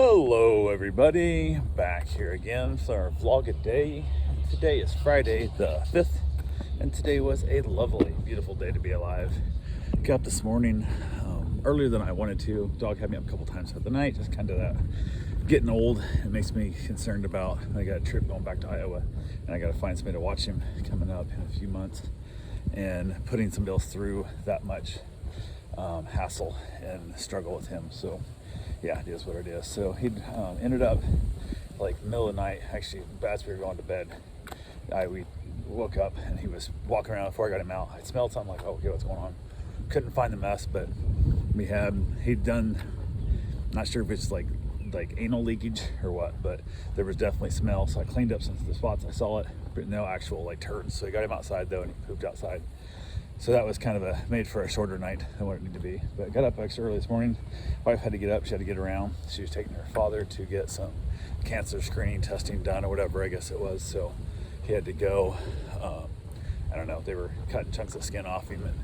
Hello everybody, back here again for our vlog a day. Today is Friday the 5th, and today was a lovely, beautiful day to be alive. Got up this morning earlier than I wanted to. Dog had me up a couple times for the night, just kind of that getting old. It makes me concerned about, I got a trip going back to Iowa, and I got to find somebody to watch him coming up in a few months, and putting somebody else through that much hassle and struggle with him. So yeah, it is what it is. So he ended up like middle of the night, actually as we were going to bed, we woke up and he was walking around before I got him out. I smelled something, like, oh, okay, what's going on? Couldn't find the mess, but he'd done, not sure if it's like anal leakage or what, but there was definitely smell. So I cleaned up some of the spots I saw it, but no actual like turds. So I got him outside though, and he pooped outside. So that was kind of made for a shorter night than what it needed to be. But I got up extra early this morning. Wife had to get up, she had to get around. She was taking her father to get some cancer screening testing done or whatever, I guess it was. So he had to go, I don't know, they were cutting chunks of skin off him and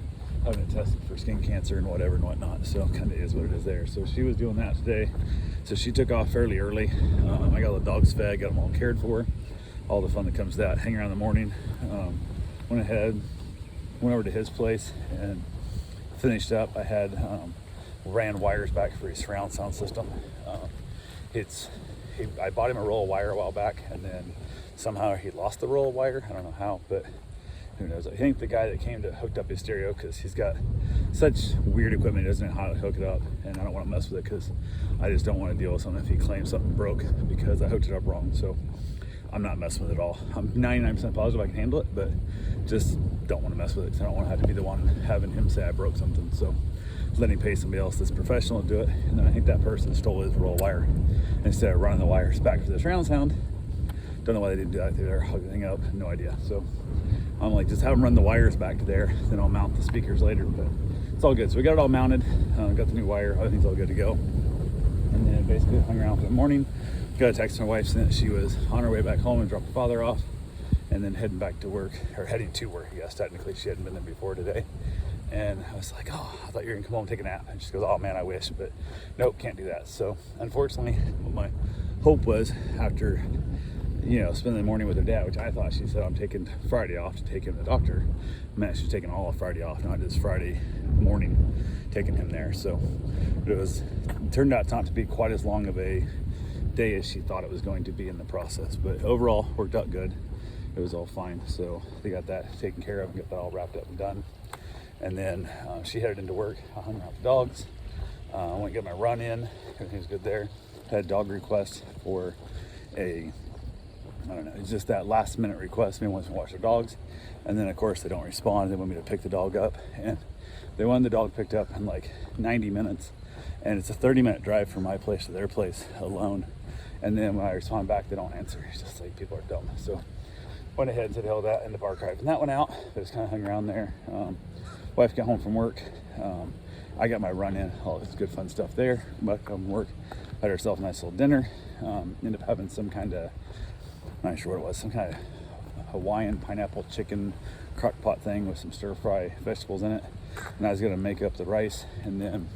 having it tested for skin cancer and whatever and whatnot. So kind of is what it is there. So she was doing that today. So she took off fairly early. I got the dogs fed, got them all cared for. All the fun that comes to that, hang around in the morning. Went over to his place and finished up. I had ran wires back for his surround sound system. I bought him a roll of wire a while back, and then somehow he lost the roll of wire. I don't know how, but who knows. I think the guy that came to hooked up his stereo, because he's got such weird equipment, he doesn't know how to hook it up, and I don't want to mess with it because I just don't want to deal with something if he claims something broke because I hooked it up wrong. So I'm not messing with it at all. I'm 99% positive I can handle it, but just don't want to mess with it. I don't want to have to be the one having him say I broke something. So let him pay somebody else that's professional to do it. And then I think that person stole his roll of wire instead of running the wires back for the surround sound. Don't know why they didn't do that. They're hooking up, no idea. So I'm like, just have them run the wires back to there, then I'll mount the speakers later. But it's all good. So we got it all mounted. Got the new wire. I think it's all good to go. And then basically hung around for the morning. Got a text from my wife saying that she was on her way back home and dropped her father off, and then heading back to work, or heading to work, I guess. Technically, she hadn't been there before today. And I was like, oh, I thought you were gonna come home and take a nap. And she goes, oh man, I wish, but nope, can't do that. So unfortunately, what my hope was, after spending the morning with her dad, which I thought she said I'm taking Friday off to take him to the doctor, meant she's taking all of Friday off, not just Friday morning taking him there. So it turned out not to be quite as long of a day as she thought it was going to be in the process, but overall worked out good. It was all fine. So they got that taken care of and got that all wrapped up and done. And then she headed into work. I hung out with the dogs. I went to get my run in. Everything's good there. Had a dog request for I don't know, it's just that last minute request. Somebody wants to watch their dogs, and then of course they don't respond. They want me to pick the dog up, and they wanted the dog picked up in like 90 minutes, and it's a 30-minute drive from my place to their place alone. And then when I respond back, they don't answer. It's just like, people are dumb. So went ahead and did all that, ended up archiving that one out. I just kind of hung around there. Wife got home from work. I got my run in, all this good fun stuff there. Back home from work, had herself a nice little dinner. Ended up having some kind of, I'm not sure what it was, some kind of Hawaiian pineapple chicken crock pot thing with some stir fry vegetables in it. And I was gonna make up the rice, and then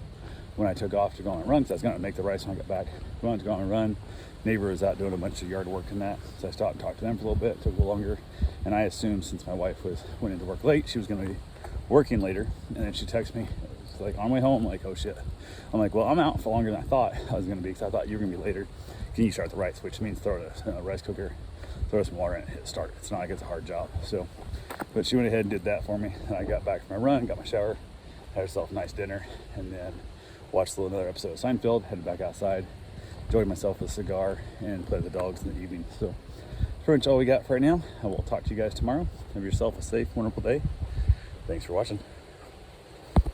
when I took off to go on a run, because I was gonna make the rice when I got back, going to go on a run, neighbor was out doing a bunch of yard work and that, so I stopped and talked to them for a little bit. It took a little longer, and I assumed since my wife went into work late, she was gonna be working later. And then she texted me, it's like on my way home, like, oh shit. I'm like, well, I'm out for longer than I thought I was gonna be, because I thought you were gonna be later. Can you start the rice? Which means throw it in a rice cooker, throw some water in it, hit start. It's not like it's a hard job. So, but she went ahead and did that for me, and I got back from my run, got my shower, had herself a nice dinner, and then watched another episode of Seinfeld, headed back outside, enjoyed myself with a cigar, and played with the dogs in the evening. So that's pretty much all we got for right now. I will talk to you guys tomorrow. Have yourself a safe, wonderful day. Thanks for watching.